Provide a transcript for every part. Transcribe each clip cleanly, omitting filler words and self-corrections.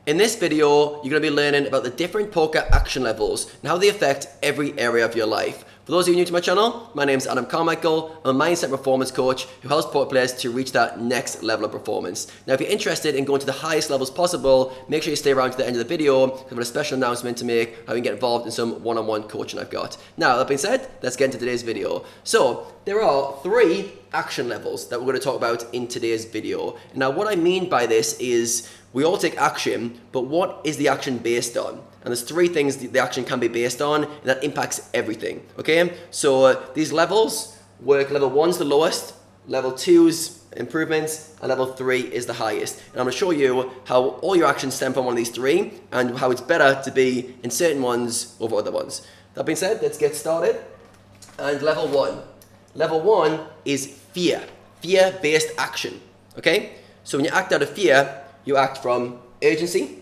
In this video, you're going to be learning about the different poker action levels and how they affect every area of your life. For those of you new to my channel, my name is Adam Carmichael. I'm a mindset performance coach who helps poker players to reach that next level of performance. Now, if you're interested in going to the highest levels possible, make sure you stay around to the end of the video because I've got a special announcement to make how you can get involved in some one-on-one coaching I've got. Now, that being said, let's get into today's video. So, there are 3 action levels that we're going to talk about in today's video. Now, what I mean by this is we all take action, but what is the action based on? And there's 3 things the action can be based on, and that impacts everything, okay? So these levels work, level 1's the lowest, level 2's improvements, and level 3 is the highest. And I'm gonna show you how all your actions stem from one of these 3, and how it's better to be in certain ones over other ones. That being said, let's get started. And level 1. Level 1 is fear, fear-based action, okay? So when you act out of fear, you act from urgency,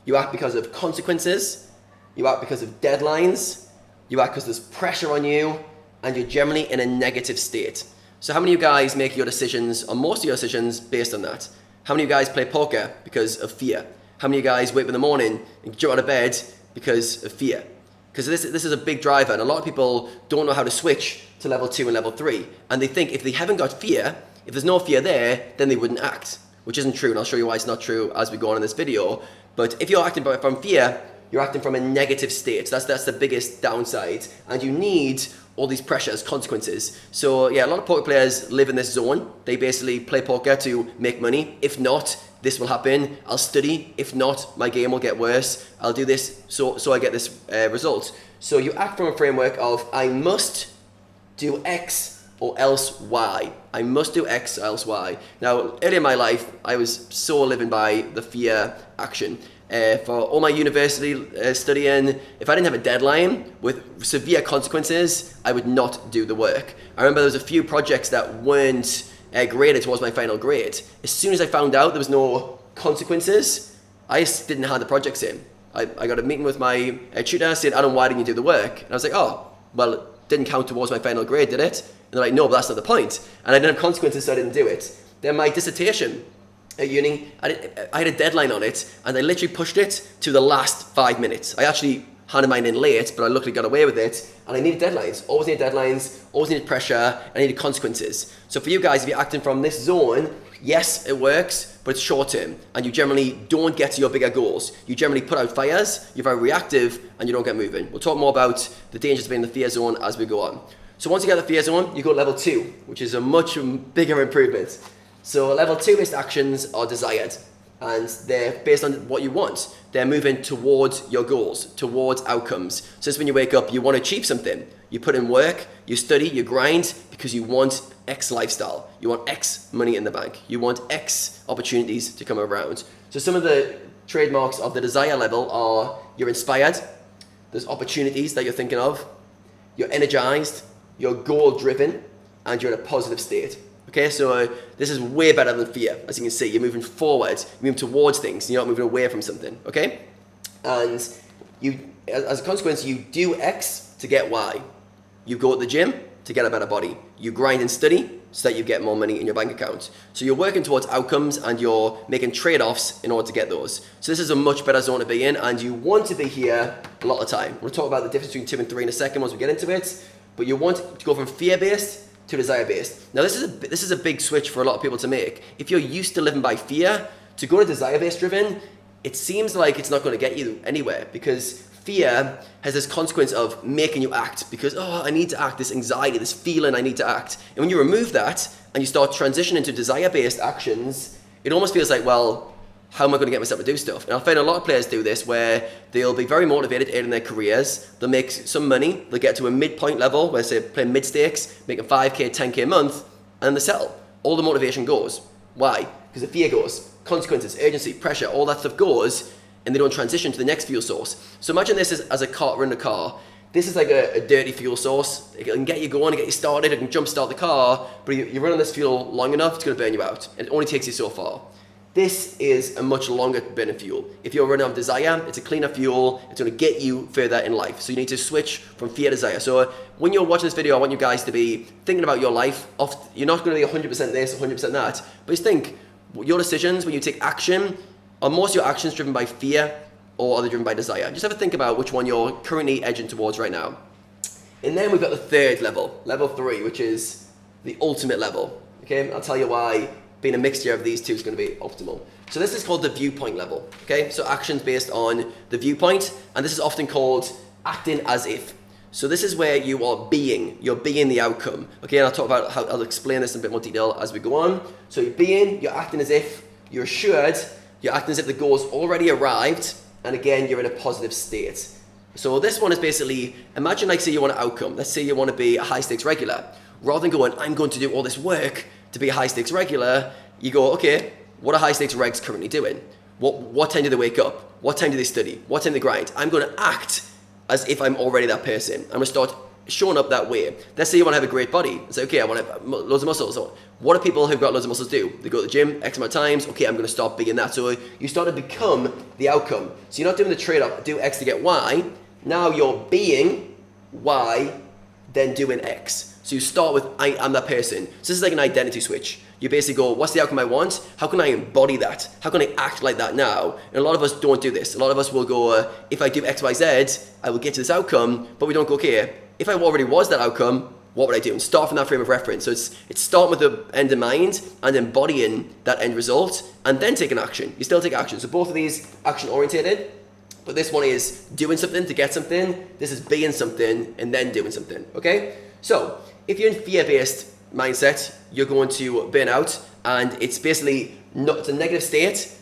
you act because of consequences, you act because of deadlines, you act because there's pressure on you, and you're generally in a negative state. So how many of you guys make your decisions, or most of your decisions, based on that? How many of you guys play poker because of fear? How many of you guys wake up in the morning and jump out of bed because of fear? Because this is a big driver, and a lot of people don't know how to switch to level 2 and level 3. And they think if they haven't got fear, if there's no fear there, then they wouldn't act. Which isn't true, and I'll show you why it's not true as we go on in this video. But if you're acting from fear, you're acting from a negative state. That's the biggest downside. And you need all these pressures, consequences. So yeah, a lot of poker players live in this zone. They basically play poker to make money. If not, this will happen. I'll study. If not, my game will get worse. I'll do this so I get this result. So you act from a framework of I must do X or else Y. I must do X or else Y. Now, early in my life, I was so living by the fear action. For all my university studying, if I didn't have a deadline with severe consequences, I would not do the work. I remember there was a few projects that weren't graded towards my final grade. As soon as I found out there was no consequences, I just didn't hand the projects in. I got a meeting with my tutor, said, Adam, why didn't you do the work? And I was like, oh, well, it didn't count towards my final grade, did it? And they're like, no, but that's not the point. And I didn't have consequences, so I didn't do it. Then my dissertation at uni, I had a deadline on it, and I literally pushed it to the last 5 minutes. I actually handed mine in late, but I luckily got away with it. And I needed deadlines, always needed deadlines, always needed pressure, and I needed consequences. So for you guys, if you're acting from this zone, yes, it works, but it's short term, and you generally don't get to your bigger goals. You generally put out fires, you're very reactive, and you don't get moving. We'll talk more about the dangers of being in the fear zone as we go on. So once you get the fear zone, you go to level 2, which is a much bigger improvement. So level 2-based actions are desired, and they're based on what you want. They're moving towards your goals, towards outcomes. So it's when you wake up, you want to achieve something. You put in work, you study, you grind, because you want X lifestyle. You want X money in the bank. You want X opportunities to come around. So some of the trademarks of the desire level are you're inspired, there's opportunities that you're thinking of, you're energized, you're goal-driven, and you're in a positive state. Okay, so this is way better than fear. As you can see, you're moving forward, you're moving towards things, you're not moving away from something, okay? And you, as a consequence, you do X to get Y. You go to the gym to get a better body. You grind and study so that you get more money in your bank account. So you're working towards outcomes and you're making trade-offs in order to get those. So this is a much better zone to be in, and you want to be here a lot of the time. We'll talk about the difference between 2 and 3 in a second once we get into it. But you want to go from fear-based to desire-based. Now this is a big switch for a lot of people to make. If you're used to living by fear, to go to desire-based driven, it seems like it's not going to get you anywhere, because fear has this consequence of making you act because, oh, I need to act, this anxiety, this feeling I need to act. And when you remove that and you start transitioning to desire-based actions, it almost feels like, well, how am I going to get myself to do stuff? And I find a lot of players do this where they'll be very motivated in their careers, they'll make some money, they'll get to a midpoint level where say playing mid-stakes, making 5k, 10k a month, and then they settle. All the motivation goes. Why? Because the fear goes, consequences, urgency, pressure, all that stuff goes, and they don't transition to the next fuel source. So imagine this as a car, running a car. This is like a dirty fuel source. It can get you going, get you started, it can jumpstart the car, but you run on this fuel long enough, it's going to burn you out. And it only takes you so far. This is a much longer burning fuel. If you're running on desire, it's a cleaner fuel. It's going to get you further in life. So you need to switch from fear to desire. So when you're watching this video, I want you guys to be thinking about your life. You're not going to be 100% this, 100% that. But just think, your decisions, when you take action, Are most of your actions driven by fear or are they driven by desire? Just have a think about which one you're currently edging towards right now. And then we've got the third level, level 3, which is the ultimate level. Okay, I'll tell you why being a mixture of these two is going to be optimal. So this is called the viewpoint level. Okay, so actions based on the viewpoint, and this is often called acting as if. So this is where you are you're being the outcome. Okay, and I'll talk about how I'll explain this in a bit more detail as we go on. So you're acting as if, you're assured, you're acting as if the goal's already arrived, and again, you're in a positive state. So this one is basically, imagine like say you want an outcome. Let's say you want to be a high stakes regular. Rather than going, I'm going to do all this work to be a high stakes regular, you go, okay, what are high stakes regs currently doing? What time do they wake up? What time do they study? What time do they grind? I'm going to act as if I'm already that person. I'm going to start showing up that way. Let's say you want to have a great body. Say, okay, I want to have loads of muscles. So what do people who've got loads of muscles do? They go to the gym X amount of times. Okay, I'm going to start being that. So you start to become the outcome. So you're not doing the trade-off, do X to get Y. Now you're being Y, then doing X. So you start with, I'm that person. So this is like an identity switch. You basically go, what's the outcome I want? How can I embody that? How can I act like that now? And a lot of us don't do this. A lot of us will go, if I do X, Y, Z, I will get to this outcome, but we don't go, okay, if I already was that outcome, what would I do? And start from that frame of reference. So it's starting with the end in mind and embodying that end result and then taking action. You still take action. So both of these action orientated, but this one is doing something to get something. This is being something and then doing something, okay? So if you're in fear-based mindset, you're going to burn out, and it's basically it's a negative state.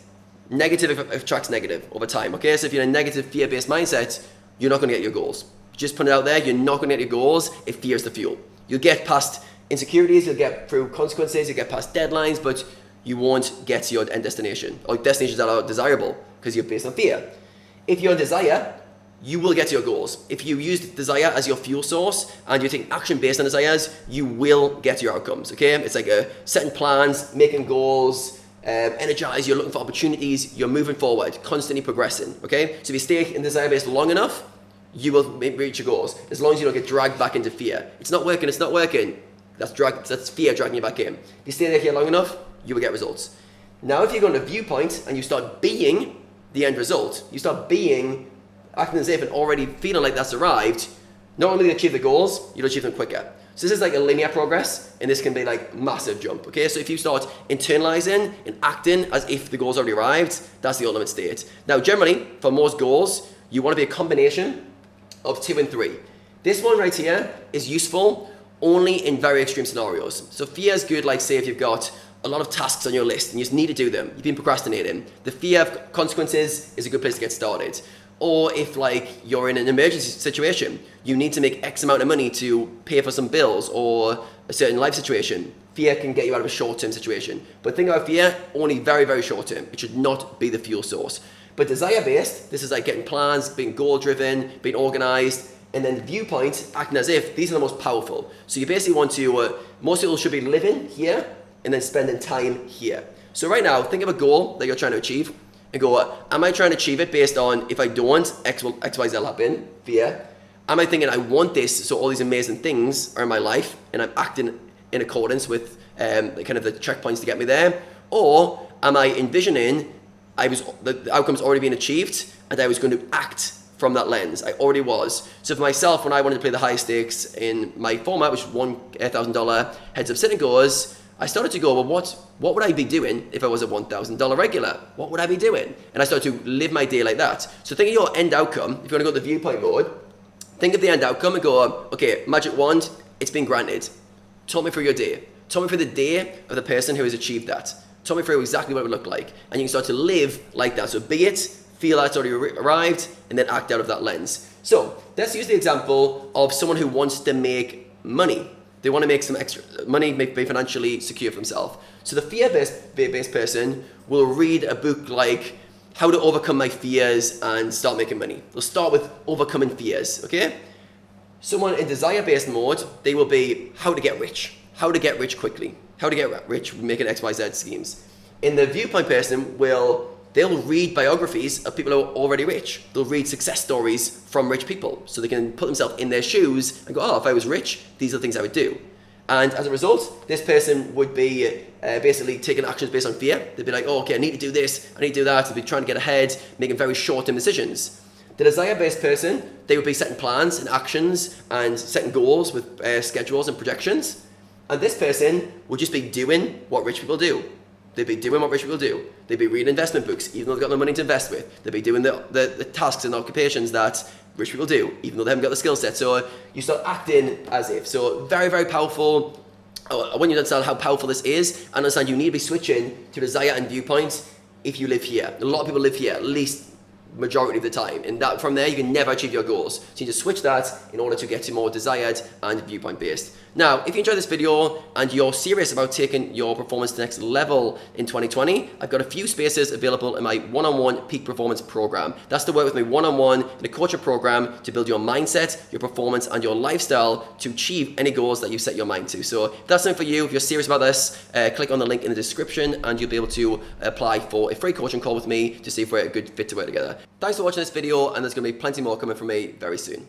Negative attracts negative over time, okay? So if you're in a negative fear-based mindset, you're not going to get your goals. Just put it out there, you're not going to get your goals if fear is the fuel. You'll get past insecurities, you'll get through consequences, you'll get past deadlines, but you won't get to your end destination, or destinations that are desirable, because you're based on fear. If you're in desire, you will get to your goals. If you use desire as your fuel source and you take action based on desires, you will get to your outcomes, okay? It's like setting plans, making goals, energize, you're looking for opportunities, you're moving forward, constantly progressing, okay? So if you stay in desire based long enough, you will reach your goals, as long as you don't get dragged back into fear. It's not working. That's fear dragging you back in. If you stay there here long enough, you will get results. Now, if you go on a viewpoint and you start being the end result, you start being acting as if and already feeling like that's arrived, not only will you achieve the goals, you'll achieve them quicker. So this is like a linear progress, and this can be like massive jump, okay? So if you start internalizing and acting as if the goal's already arrived, that's the ultimate state. Now, generally, for most goals, you want to be a combination of 2 and 3. This one right here is useful only in very extreme scenarios. So fear is good, like say if you've got a lot of tasks on your list and you just need to do them, you've been procrastinating. The fear of consequences is a good place to get started. Or if like you're in an emergency situation, you need to make X amount of money to pay for some bills or a certain life situation. Fear can get you out of a short-term situation. But think about fear, only very, very short-term. It should not be the fuel source. But desire-based, this is like getting plans, being goal-driven, being organized, and then the viewpoint, acting as if, these are the most powerful. So you basically want to, most people should be living here and then spending time here. So right now, think of a goal that you're trying to achieve and go, am I trying to achieve it based on if I don't, X, Y, Z will happen, fear? Am I thinking I want this, so all these amazing things are in my life and I'm acting in accordance with kind of the checkpoints to get me there? Or am I envisioning the outcome's already been achieved and I was going to act from that lens? I already was. So for myself, when I wanted to play the high stakes in my format, which was $1,000 heads up sitting goals, I started to go, well, what would I be doing if I was a $1,000 regular? What would I be doing? And I started to live my day like that. So think of your end outcome. If you want to go to the viewpoint mode, think of the end outcome and go, okay, magic wand, it's been granted. Talk me through your day. Talk me through the day of the person who has achieved that. Talk me through exactly what it would look like. And you can start to live like that. So be it, feel that it's already arrived, and then act out of that lens. So let's use the example of someone who wants to make money. They want to make some extra money, be financially secure for themselves. So the fear-based person will read a book like How to Overcome My Fears and Start Making Money. They'll start with overcoming fears, okay? Someone in desire-based mode, they will be how to get rich quickly, how to get rich making XYZ schemes. In the viewpoint person, they'll read biographies of people who are already rich. They'll read success stories from rich people so they can put themselves in their shoes and go, oh, if I was rich, these are the things I would do. And as a result, this person would be basically taking actions based on fear. They'd be like, oh, okay, I need to do this, I need to do that. They'd be trying to get ahead, making very short-term decisions. The desire-based person, they would be setting plans and actions and setting goals with schedules and projections. And this person would just be doing what rich people do. They'd be doing what rich people do. They'd be reading investment books, even though they've got no money to invest with. They'd be doing the tasks and occupations that rich people do, even though they haven't got the skill set. So you start acting as if. So very, very powerful. I want you to understand how powerful this is and understand you need to be switching to desire and viewpoint if you live here. A lot of people live here, at least majority of the time, and that from there you can never achieve your goals. So you need to switch that in order to get to more desired and viewpoint based. Now, if you enjoyed this video and you're serious about taking your performance to the next level in 2020, I've got a few spaces available in my one-on-one peak performance program. That's to work with me one-on-one in a coaching program to build your mindset, your performance, and your lifestyle to achieve any goals that you set your mind to. So if that's something for you, if you're serious about this, click on the link in the description and you'll be able to apply for a free coaching call with me to see if we're a good fit to work together. Thanks for watching this video, and there's going to be plenty more coming from me very soon.